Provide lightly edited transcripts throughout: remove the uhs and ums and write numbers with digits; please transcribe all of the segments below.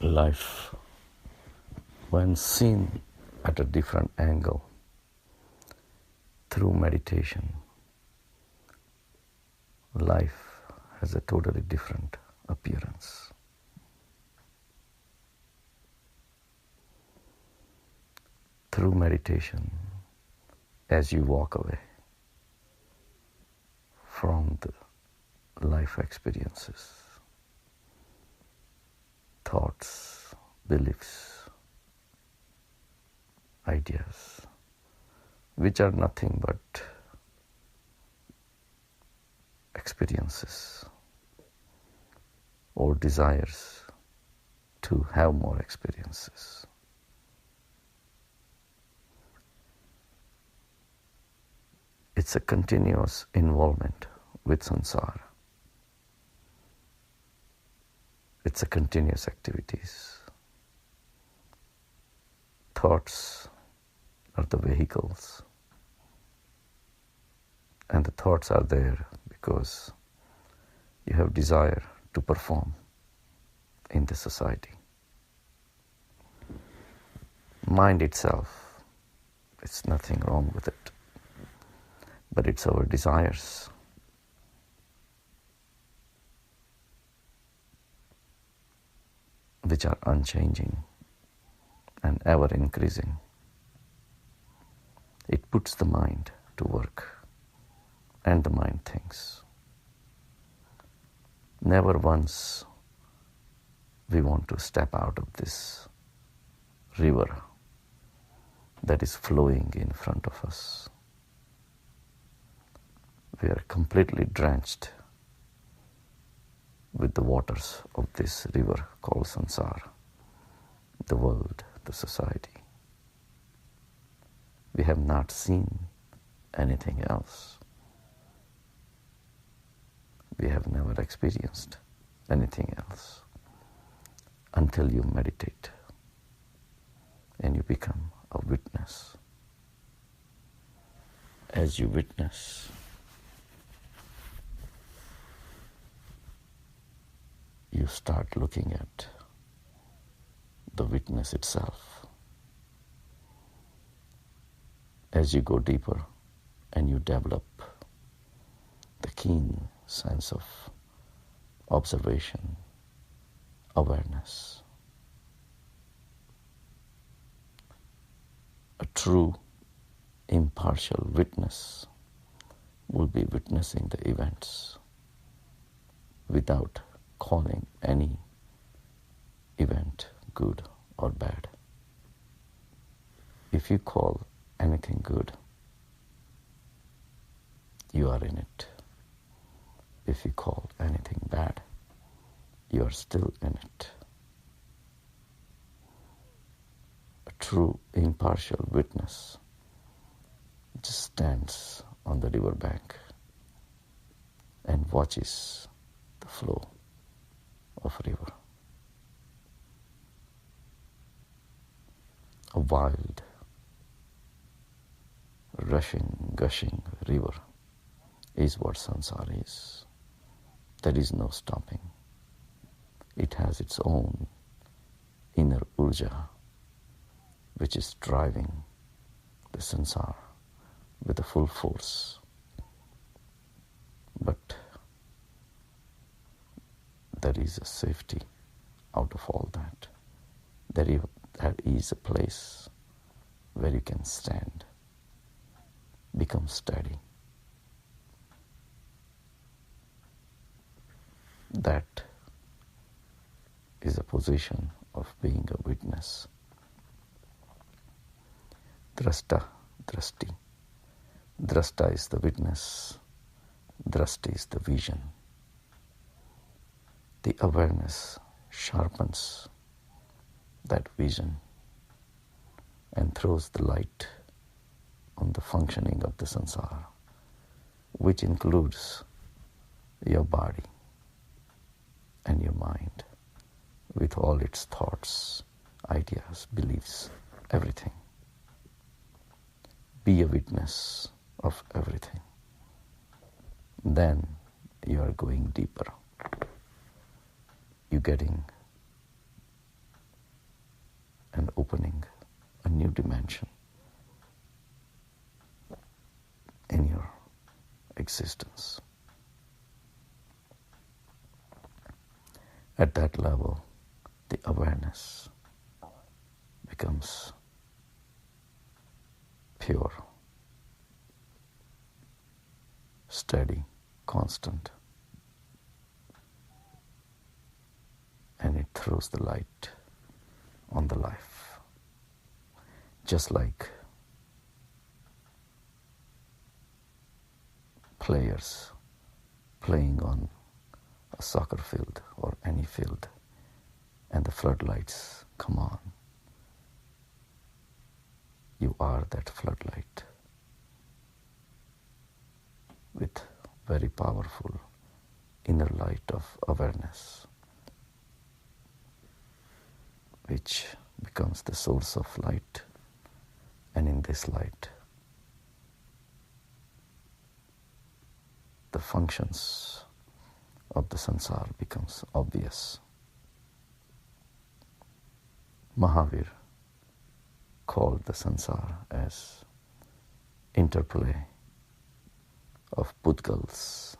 life, when seen at a different angle through meditation, life has a totally different appearance. Through meditation, as you walk away from the life experiences, thoughts, beliefs, ideas, which are nothing but experiences or desires to have more experiences. It's a continuous involvement with samsara. It's a continuous activities. Thoughts are the vehicles, and the thoughts are there because you have desire to perform in the society. Mind itself, it's nothing wrong with it, but it's our desires. Which are unchanging and ever increasing. It puts the mind to work, and the mind thinks. Never once we want to step out of this river that is flowing in front of us. We are completely drenched with the waters of this river called samsara, the world, the society. We have not seen anything else. We have never experienced anything else until you meditate and you become a witness. As you witness, you start looking at the witness itself. As you go deeper and you develop the keen sense of observation, awareness, a true impartial witness will be witnessing the events without calling any event good or bad. If you call anything good, you are in it. If you call anything bad, you are still in it. A true impartial witness just stands on the riverbank and watches the flow of river. A wild, rushing, gushing river is what samsara is. There is no stopping. It has its own inner urja, which is driving the samsara with a full force. But there is a safety out of all that. There is a place where you can stand, become steady. That is a position of being a witness. Drashta, drashti. Drashta is the witness. Drashti is the vision. The awareness sharpens that vision and throws the light on the functioning of the samsara, which includes your body and your mind with all its thoughts, ideas, beliefs, everything. Be a witness of everything. Then you are going deeper. You're getting dimension in your existence. At that level, the awareness becomes pure, steady, constant, and it throws the light on the life. Just like players playing on a soccer field or any field, and the floodlights come on. You are that floodlight with very powerful inner light of awareness, which becomes the source of light. And in this light, the functions of the sansar becomes obvious. Mahavir called the sansar as interplay of Pudgals.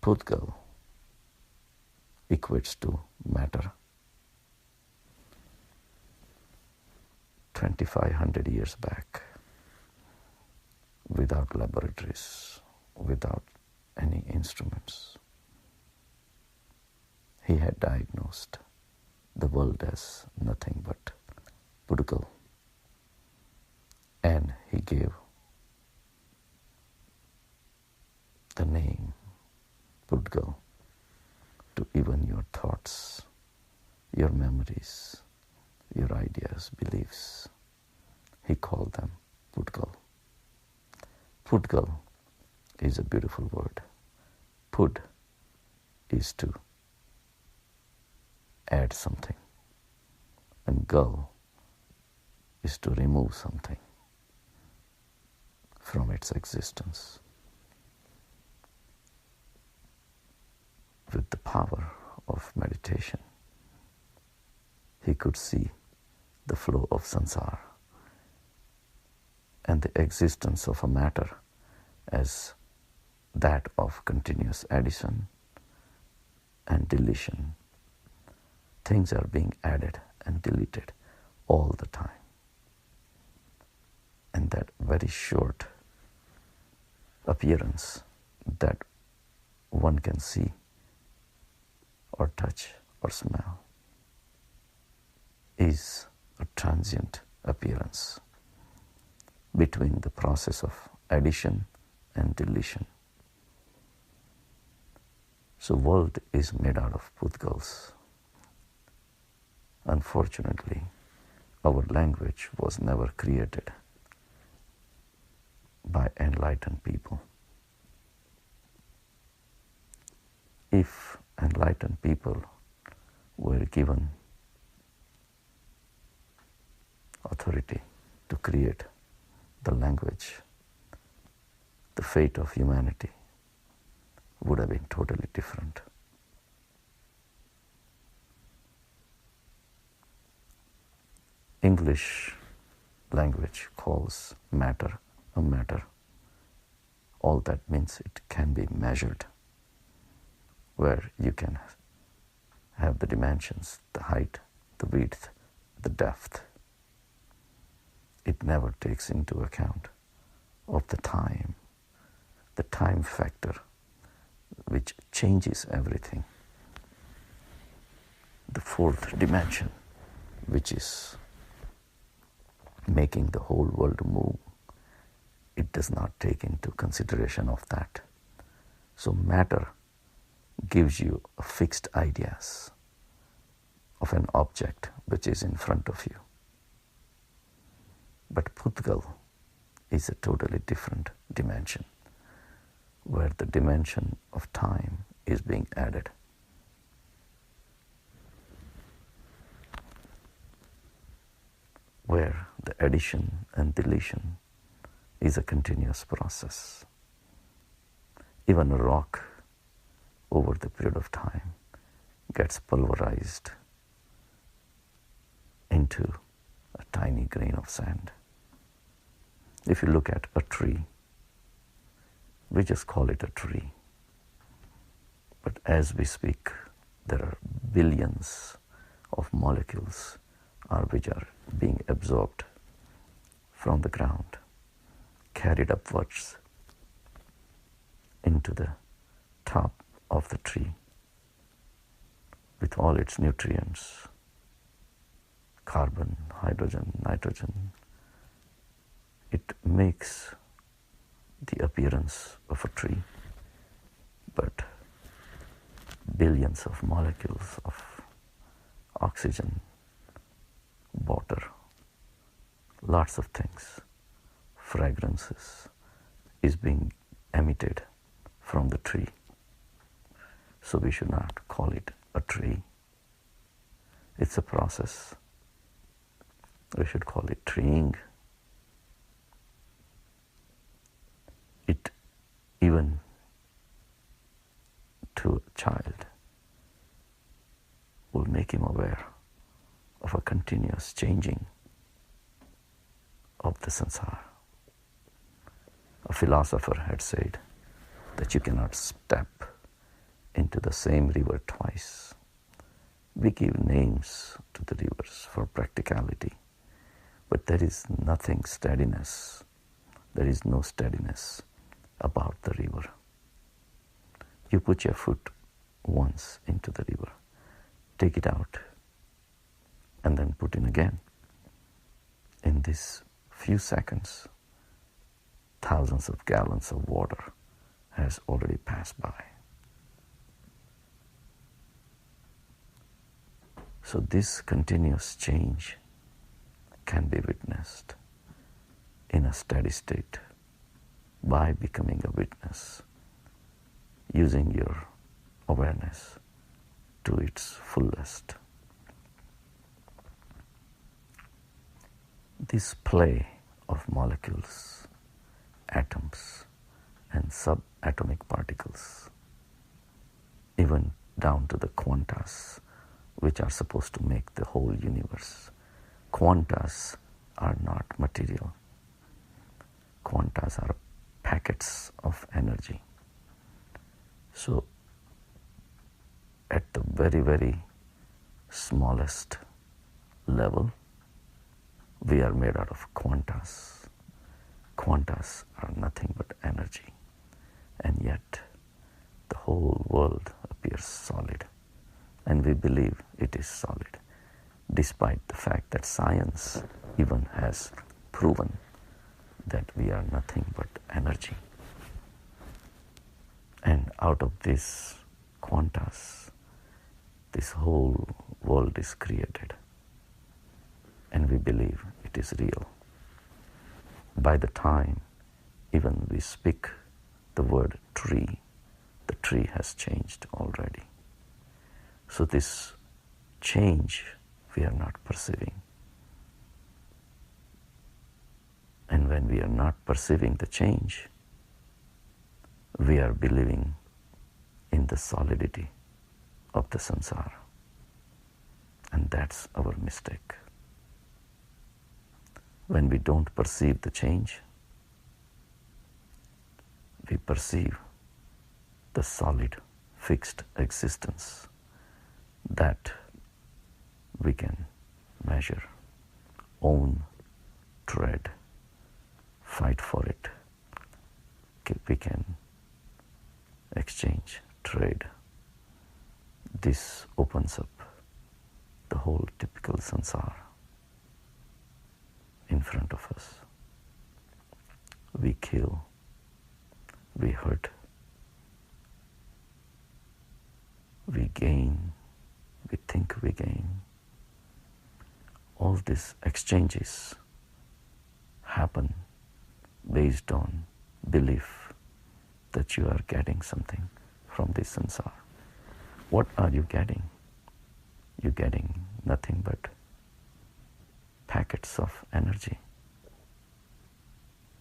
Pudgal equates to matter. 2,500 years back, without laboratories, without any instruments, he had diagnosed the world as nothing but Pudgal. And he gave the name Pudgal to even your thoughts, your memories, your ideas, beliefs. He called them Pudgal. Pudgal is a beautiful word. Pud is to add something, and gal is to remove something from its existence. With the power of meditation, he could see the flow of sansar and the existence of a matter as that of continuous addition and deletion. Things are being added and deleted all the time. And that very short appearance that one can see or touch or smell is a transient appearance between the process of addition and deletion. So world is made out of Pudgals. Unfortunately, our language was never created by enlightened people. If enlightened people were given authority to create the language, the fate of humanity would have been totally different. English language calls matter a matter. All that means it can be measured, where you can have the dimensions, the height, the width, the depth. It never takes into account of the time factor, which changes everything. The fourth dimension, which is making the whole world move, it does not take into consideration of that. So matter gives you fixed ideas of an object which is in front of you. But Pudgal is a totally different dimension, where the dimension of time is being added. Where the addition and deletion is a continuous process. Even a rock over the period of time gets pulverized into a tiny grain of sand. If you look at a tree, we just call it a tree. But as we speak, there are billions of molecules which are being absorbed from the ground, carried upwards into the top of the tree with all its nutrients, carbon, hydrogen, nitrogen. It makes the appearance of a tree, but billions of molecules of oxygen, water, lots of things, fragrances is being emitted from the tree. So we should not call it a tree. It's a process. We should call it treeing. It, even to a child, will make him aware of a continuous changing of the sansara. A philosopher had said that you cannot step into the same river twice. We give names to the rivers for practicality, but there is nothing steadiness. There is no steadiness about the river. You put your foot once into the river, take it out, and then put in again. In these few seconds, thousands of gallons of water has already passed by. So this continuous change can be witnessed in a steady state by becoming a witness, using your awareness to its fullest. This play of molecules, atoms, and subatomic particles, even down to the quantas, which are supposed to make the whole universe. Quantas are not material. Quantas are packets of energy. So, at the very, very smallest level, we are made out of quantas. Quantas are nothing but energy, and yet the whole world appears solid, and we believe it is solid, despite the fact that science even has proven that we are nothing but energy. And out of this quantas, this whole world is created, and we believe it is real. By the time even we speak the word tree, the tree has changed already. So this change we are not perceiving. And when we are not perceiving the change, we are believing in the solidity of the samsara. And that's our mistake. When we don't perceive the change, we perceive the solid, fixed existence that we can measure, own, tread, fight for it. We can exchange, trade. This opens up the whole typical samsara in front of us. We kill, we hurt, we gain, we think we gain. All these exchanges happen based on belief that you are getting something from this samsara. What are you getting? You're getting nothing but packets of energy.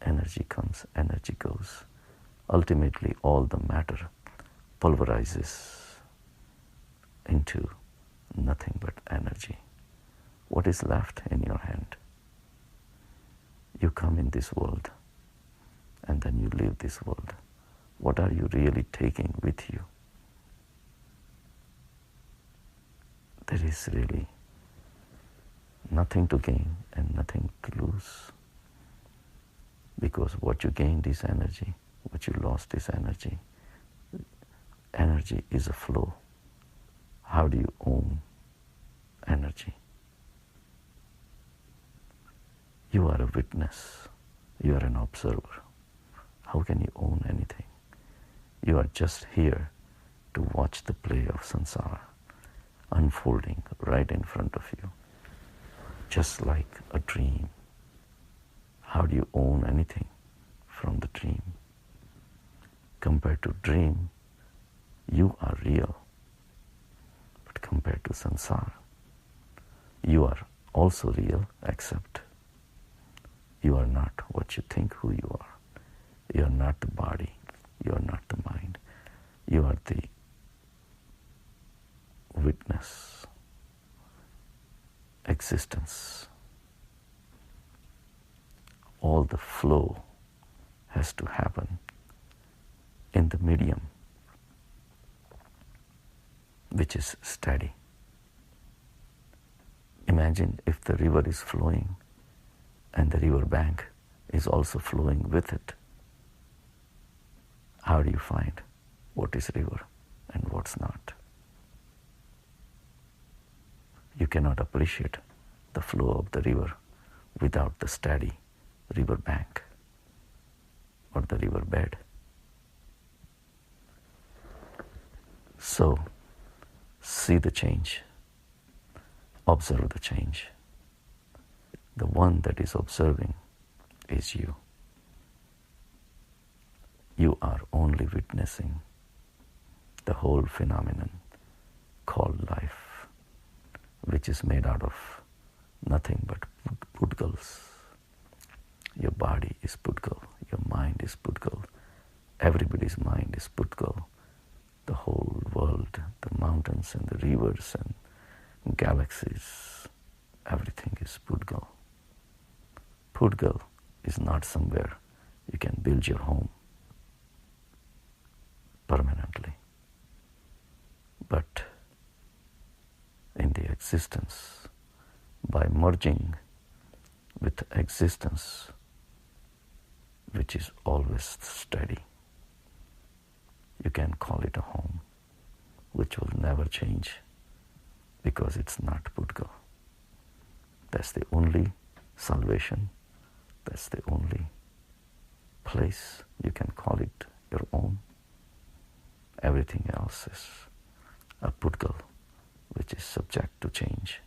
Energy comes, energy goes. Ultimately, all the matter pulverizes into nothing but energy. What is left in your hand? You come in this world and then you leave this world. What are you really taking with you? There is really nothing to gain and nothing to lose. Because what you gained is energy, what you lost is energy. Energy is a flow. How do you own energy? You are a witness. You are an observer. How can you own anything? You are just here to watch the play of samsara unfolding right in front of you, just like a dream. How do you own anything from the dream? Compared to dream, you are real. But compared to samsara, you are also real, except you are not what you think who you are. You are not the body. You are not the mind. You are the witness, existence. All the flow has to happen in the medium, which is steady. Imagine if the river is flowing and the river bank is also flowing with it. How do you find what is river and what's not? You cannot appreciate the flow of the river without the steady river bank or the river bed. So, see the change, observe the change. The one that is observing is you. You are only witnessing the whole phenomenon called life, which is made out of nothing but Pudgals. Your body is Pudgal, your mind is Pudgal, everybody's mind is Pudgal. The whole world, the mountains and the rivers and galaxies, everything is Pudgal. Pudgal is not somewhere you can build your home permanently, but in the existence, by merging with existence, which is always steady, you can call it a home, which will never change because it's not Pudgal. That's the only salvation. That's the only place you can call it your own. Everything else is a Pudgal, which is subject to change.